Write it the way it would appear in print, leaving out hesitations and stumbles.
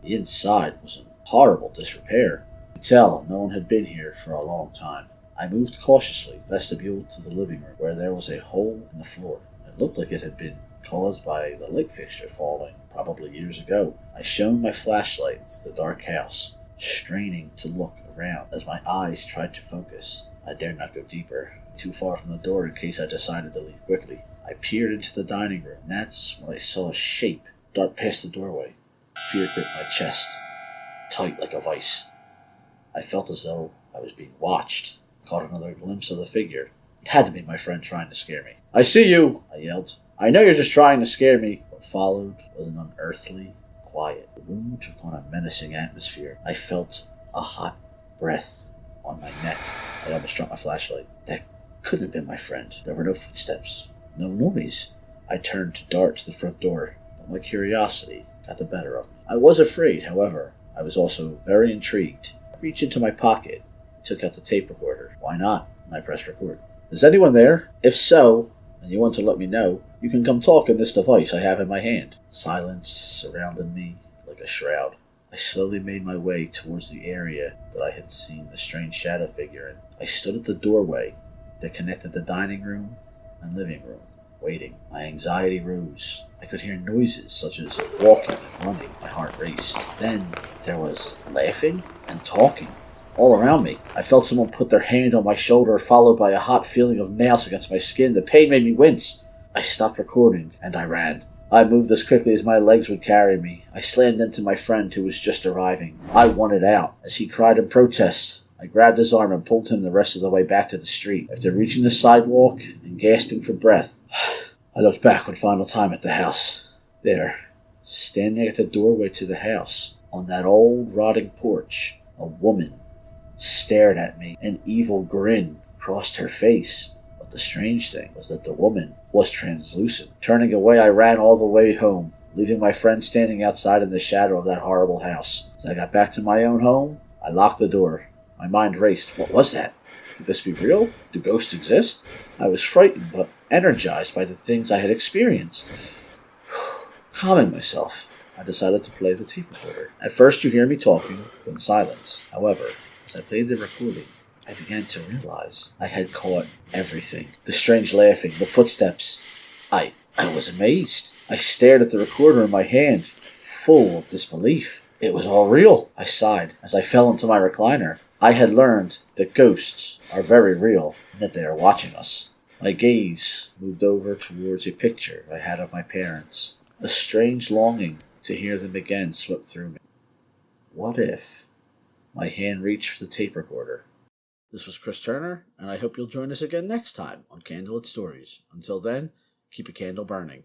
The inside was in horrible disrepair. I could tell no one had been here for a long time. I moved cautiously vestibule to the living room, where there was a hole in the floor. It looked like it had been caused by the light fixture falling, probably years ago. I shone my flashlight through the dark house, straining to look around as my eyes tried to focus. I dared not go deeper, too far from the door in case I decided to leave quickly. I peered into the dining room, and that's when I saw a shape dart past the doorway. Fear gripped my chest, tight like a vice. I felt as though I was being watched. I caught another glimpse of the figure. It had to be my friend trying to scare me. "I see you!" I yelled. "I know you're just trying to scare me." What followed was an unearthly quiet. The room took on a menacing atmosphere. I felt a hot breath on my neck. I almost dropped my flashlight. That couldn't have been my friend. There were no footsteps, no noise. I turned to dart to the front door, but my curiosity got the better of me. I was afraid, however. I was also very intrigued. I reached into my pocket and took out the tape recorder. Why not? I pressed record. "Is anyone there? If so, and you want to let me know, you can come talk in this device I have in my hand." Silence surrounded me like a shroud. I slowly made my way towards the area that I had seen the strange shadow figure in. I stood at the doorway that connected the dining room and living room, waiting. My anxiety rose. I could hear noises such as walking and running. My heart raced. Then there was laughing and talking all around me. I felt someone put their hand on my shoulder, followed by a hot feeling of nails against my skin. The pain made me wince. I stopped recording, and I ran. I moved as quickly as my legs would carry me. I slammed into my friend who was just arriving. I wanted out. As he cried in protest, I grabbed his arm and pulled him the rest of the way back to the street. After reaching the sidewalk and gasping for breath, I looked back one final time at the house. There, standing at the doorway to the house, on that old rotting porch, a woman stared at me. An evil grin crossed her face. But the strange thing was that the woman was translucent. Turning away, I ran all the way home, leaving my friend standing outside in the shadow of that horrible house. As I got back to my own home, I locked the door. My mind raced. What was that? Could this be real? Do ghosts exist? I was frightened, but energized by the things I had experienced. Calming myself, I decided to play the tape recorder. At first you hear me talking, then silence. However, as I played the recording, I began to realize I had caught everything. The strange laughing, the footsteps. I was amazed. I stared at the recorder in my hand, full of disbelief. It was all real. I sighed as I fell into my recliner. I had learned that ghosts are very real and that they are watching us. My gaze moved over towards a picture I had of my parents. A strange longing to hear them again swept through me. What if? My hand reached for the tape recorder. This was Chris Turner, and I hope you'll join us again next time on Candlelit Stories. Until then, keep a candle burning.